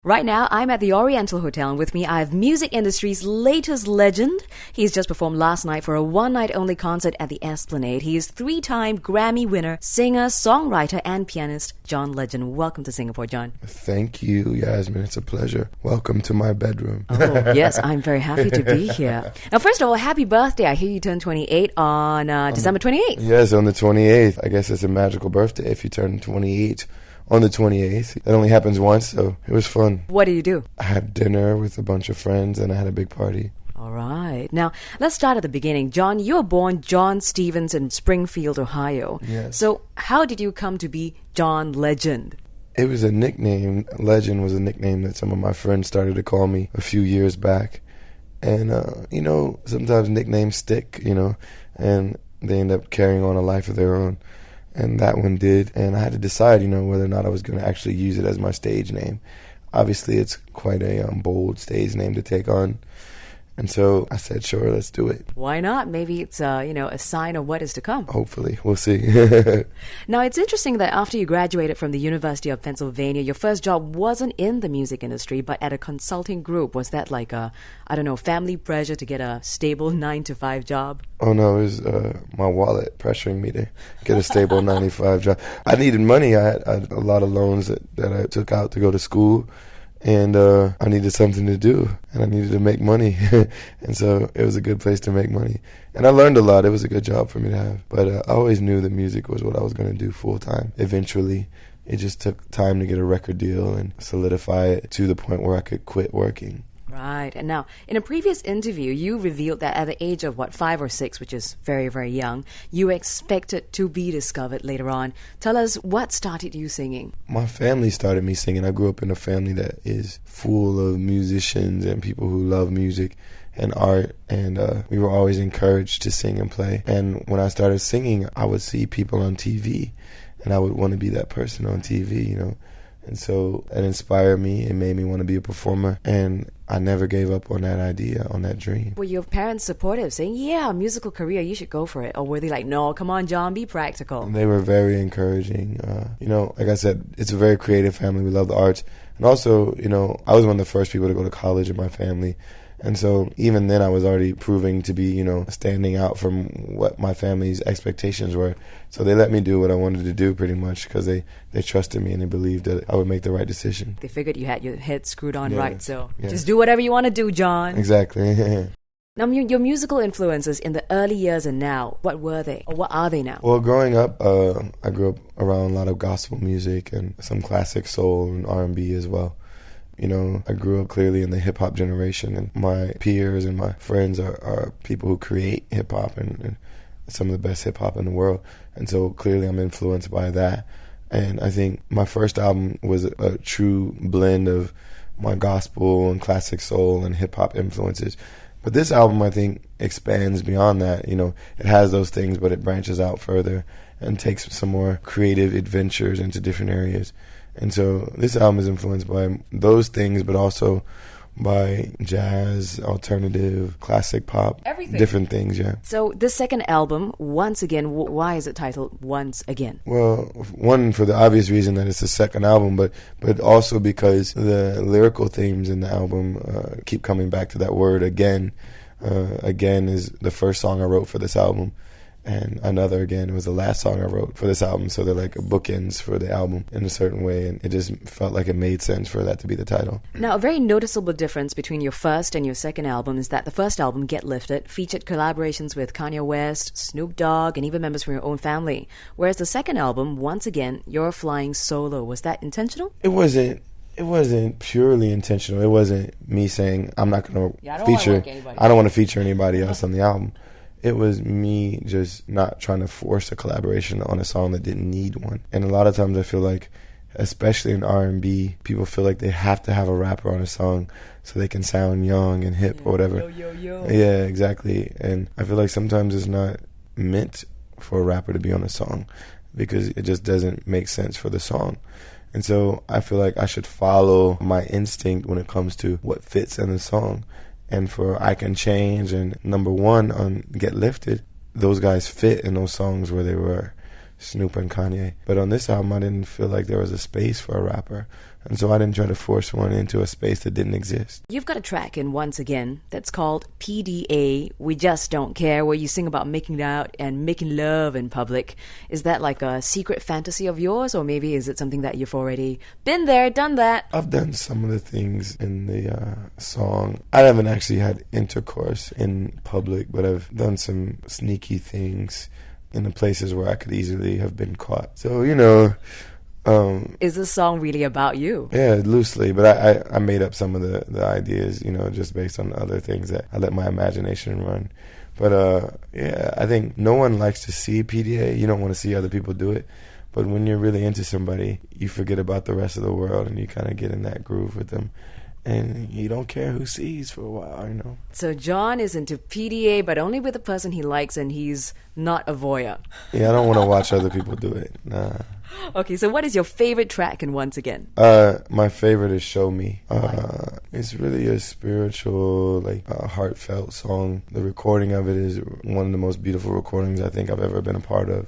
Right now, I'm at the Oriental Hotel, and with me I have music industry's latest legend. He's just performed last night for a one-night-only concert at the Esplanade. He is three-time Grammy winner, singer, songwriter, and pianist, John Legend. Welcome to Singapore, John. Thank you, Yasmin. It's a pleasure. Welcome to my bedroom. Oh, yes, I'm very happy to be here. Now, first of all, happy birthday. I hear you turned 28 on December 28th. Yes, on the 28th. I guess it's a magical birthday if you turn 28 on the 28th. That only happens once, so it was fun. What do you do? I had dinner with a bunch of friends and I had a big party. All right. Now, let's start at the beginning. John, you were born John Stevens in Springfield, Ohio. Yes. So how did you come to be John Legend? It was a nickname. Legend was a nickname that some of my friends started to call me a few years back. And, sometimes nicknames stick, and they end up carrying on a life of their own. And that one did. And I had to decide, whether or not I was going to actually use it as my stage name. Obviously, it's quite a bold stage name to take on. And so I said, sure, let's do it. Why not? Maybe it's, a sign of what is to come. Hopefully. We'll see. Now, it's interesting that after you graduated from the University of Pennsylvania, your first job wasn't in the music industry, but at a consulting group. Was that like family pressure to get a stable 9-to-5 job? Oh, no, it was my wallet pressuring me to get a stable 9-to-5 job. I needed money. I had a lot of loans that I took out to go to school. And I needed something to do, and I needed to make money. And so it was a good place to make money. And I learned a lot. It was a good job for me to have. But I always knew that music was what I was going to do full time. Eventually, it just took time to get a record deal and solidify it to the point where I could quit working. Right. And now, in a previous interview, you revealed that at the age of, 5 or 6, which is very, very young, you expected to be discovered later on. Tell us, what started you singing? My family started me singing. I grew up in a family that is full of musicians and people who love music and art, and we were always encouraged to sing and play. And when I started singing, I would see people on TV, and I would want to be that person on TV, And so it inspired me. It made me want to be a performer. And I never gave up on that idea, on that dream. Were your parents supportive, saying, yeah, musical career, you should go for it? Or were they like, no, come on, John, be practical? They were very encouraging. Like I said, it's a very creative family. We love the arts. And also, I was one of the first people to go to college in my family. And so even then I was already proving to be, standing out from what my family's expectations were. So they let me do what I wanted to do pretty much because they trusted me and they believed that I would make the right decision. They figured you had your head screwed on right, so just do whatever you want to do, John. Exactly. Now, your musical influences in the early years and now, what were they? Or what are they now? Well, growing up, I grew up around a lot of gospel music and some classic soul and R&B as well. I grew up clearly in the hip-hop generation, and my peers and my friends are people who create hip-hop and some of the best hip-hop in the world. And so clearly I'm influenced by that. And I think my first album was a true blend of my gospel and classic soul and hip-hop influences. But this album, I think, expands beyond that. It has those things, but it branches out further and takes some more creative adventures into different areas. And so this album is influenced by those things, but also by jazz, alternative, classic pop, everything. Different things, yeah. So this second album, Once Again, why is it titled Once Again? Well, one, for the obvious reason that it's the second album, but also because the lyrical themes in the album keep coming back to that word again. Again is the first song I wrote for this album. And Another Again was the last song I wrote for this album. So they're like bookends for the album in a certain way. And it just felt like it made sense for that to be the title. Now, a very noticeable difference between your first and your second album is that the first album, Get Lifted, featured collaborations with Kanye West, Snoop Dogg, and even members from your own family. Whereas the second album, Once Again, you're flying solo. Was that intentional? It wasn't purely intentional. It wasn't me saying, I'm not going to feature. I don't want to feature anybody else on the album. It was me just not trying to force a collaboration on a song that didn't need one. And a lot of times I feel like, especially in R&B, people feel like they have to have a rapper on a song so they can sound young and hip or whatever. Yo. Yeah, exactly. And I feel like sometimes it's not meant for a rapper to be on a song because it just doesn't make sense for the song. And so I feel like I should follow my instinct when it comes to what fits in the song. And for I Can Change and number one on Get Lifted, those guys fit in those songs where they were. Snoop and Kanye. But on this album, I didn't feel like there was a space for a rapper. And so I didn't try to force one into a space that didn't exist. You've got a track in Once Again that's called PDA, We Just Don't Care, where you sing about making out and making love in public. Is that like a secret fantasy of yours, or maybe is it something that you've already been there, done that? I've done some of the things in the song. I haven't actually had intercourse in public, but I've done some sneaky things in the places where I could easily have been caught. So, is this song really about you? Yeah, loosely, but I made up some of the ideas, just based on other things that I let my imagination run. But yeah, I think no one likes to see PDA. You don't want to see other people do it. But when you're really into somebody, you forget about the rest of the world and you kind of get in that groove with them. And you don't care who sees for a while, So John is into PDA, but only with the person he likes, and he's not a voyeur. Yeah, I don't want to watch other people do it. Nah. Okay, so what is your favorite track in Once Again? My favorite is Show Me. It's really a spiritual, heartfelt song. The recording of it is one of the most beautiful recordings I think I've ever been a part of.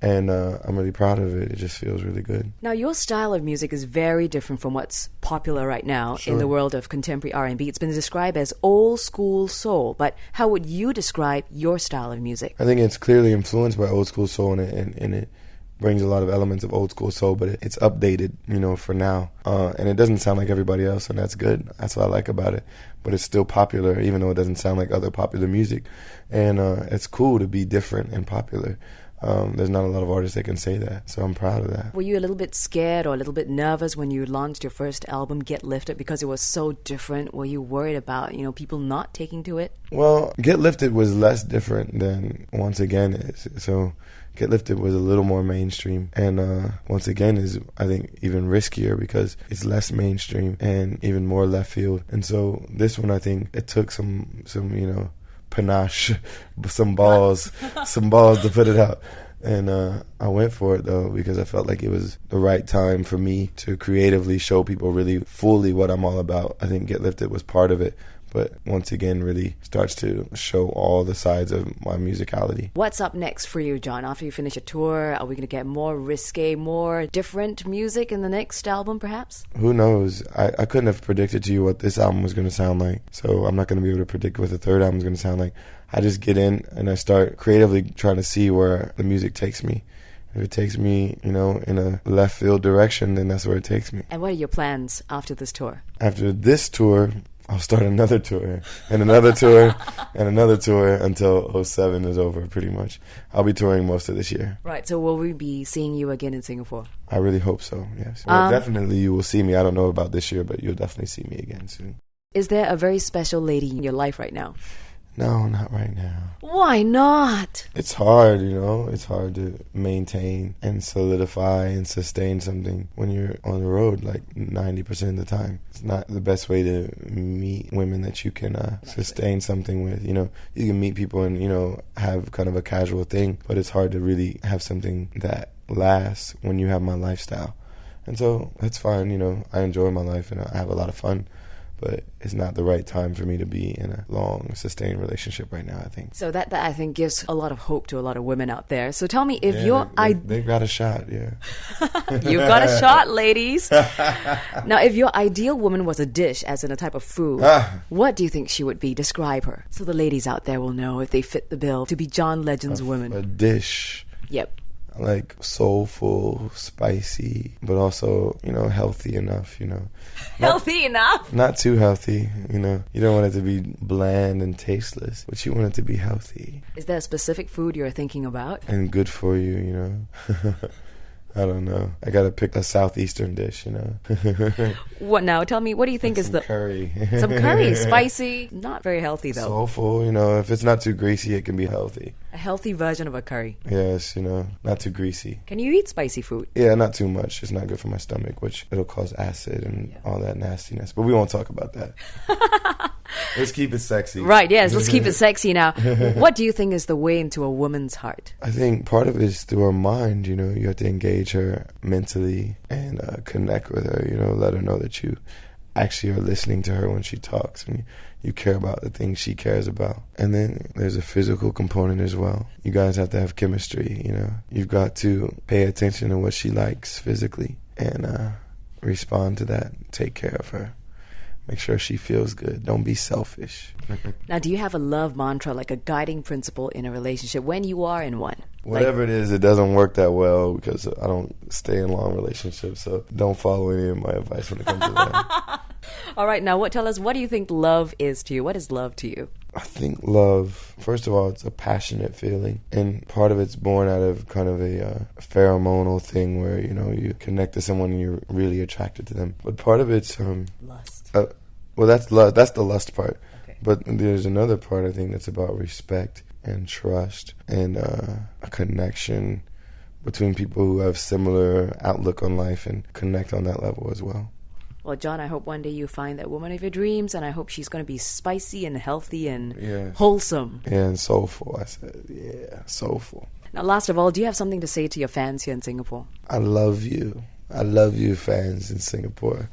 And I'm really proud of it. It just feels really good. Now, your style of music is very different from what's popular right now in the world of contemporary R&B. It's been described as old school soul, but how would you describe your style of music? I think it's clearly influenced by old school soul, and it brings a lot of elements of old school soul, but it's updated, for now. And it doesn't sound like everybody else, and that's good. That's what I like about it. But it's still popular, even though it doesn't sound like other popular music. And it's cool to be different and popular. There's not a lot of artists that can say that, so I'm proud of that. Were you a little bit scared or a little bit nervous when you launched your first album, Get Lifted, because it was so different? Were you worried about, people not taking to it? Well, Get Lifted was less different than Once Again is. So Get Lifted was a little more mainstream, and Once Again is, I think, even riskier because it's less mainstream and even more left field. And so this one, I think, it took some panache, some balls to put it out. And I went for it, though, because I felt like it was the right time for me to creatively show people really fully what I'm all about. I think Get Lifted was part of it, but Once Again really starts to show all the sides of my musicality. What's up next for you, John? After you finish a tour, are we going to get more risque, more different music in the next album, perhaps? Who knows? I couldn't have predicted to you what this album was going to sound like, so I'm not going to be able to predict what the third album is going to sound like. I just get in and I start creatively trying to see where the music takes me. If it takes me, in a left field direction, then that's where it takes me. And what are your plans after this tour? After this tour, I'll start another tour, and another tour, and another tour until 07 is over, pretty much. I'll be touring most of this year. Right, so will we be seeing you again in Singapore? I really hope so, yes. Well, definitely you will see me. I don't know about this year, but you'll definitely see me again soon. Is there a very special lady in your life right now? No, not right now. Why not? It's hard, It's hard to maintain and solidify and sustain something when you're on the road like 90% of the time. It's not the best way to meet women that you can sustain something with. You can meet people and, have kind of a casual thing, but it's hard to really have something that lasts when you have my lifestyle. And so that's fine, I enjoy my life and I have a lot of fun. But it's not the right time for me to be in a long, sustained relationship right now, I think. So that I think gives a lot of hope to a lot of women out there. So tell me, if they've got a shot, yeah. You've got a shot, ladies. Now, if your ideal woman was a dish, as in a type of food, what do you think she would be? Describe her, so the ladies out there will know if they fit the bill to be John Legend's woman. A dish. Yep. Like soulful, spicy, but also, healthy enough, Healthy enough? Not too healthy, You don't want it to be bland and tasteless, but you want it to be healthy. Is there a specific food you're thinking about? And good for you, I don't know. I gotta pick a southeastern dish, What now? Tell me, what do you think is the curry? Some curry, spicy, not very healthy though. Soulful, if it's not too greasy, it can be healthy. A healthy version of a curry. Yes, not too greasy. Can you eat spicy food? Yeah, not too much. It's not good for my stomach, which it'll cause acid and all that nastiness. But we won't talk about that. Let's keep it sexy. Right, yes, let's keep it sexy now. What do you think is the way into a woman's heart? I think part of it is through her mind, You have to engage her mentally and connect with her, let her know that you actually are listening to her when she talks, and you care about the things she cares about. And then there's a physical component as well. You guys have to have chemistry, you know. You've got to pay attention to what she likes physically and respond to that, take care of her. Make sure she feels good. Don't be selfish. Now, do you have a love mantra, like a guiding principle in a relationship when you are in one? Whatever it is, it doesn't work that well because I don't stay in long relationships, so don't follow any of my advice when it comes to that. All right, now tell us, what do you think love is to you? What is love to you? I think love, first of all, it's a passionate feeling, and part of it's born out of kind of a pheromonal thing where, you know, you connect to someone and you're really attracted to them. But part of it's lust. Well, that's love. That's the lust part. Okay. But there's another part, I think, that's about respect and trust and a connection between people who have similar outlook on life and connect on that level as well. Well, John, I hope one day you find that woman of your dreams, and I hope she's going to be spicy and healthy and wholesome. Yeah, and soulful. I said, yeah, soulful. Now, last of all, do you have something to say to your fans here in Singapore? I love you. I love you, fans in Singapore.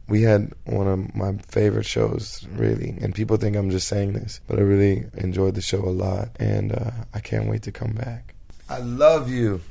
We had one of my favorite shows, really, and people think I'm just saying this, but I really enjoyed the show a lot, and I can't wait to come back. I love you.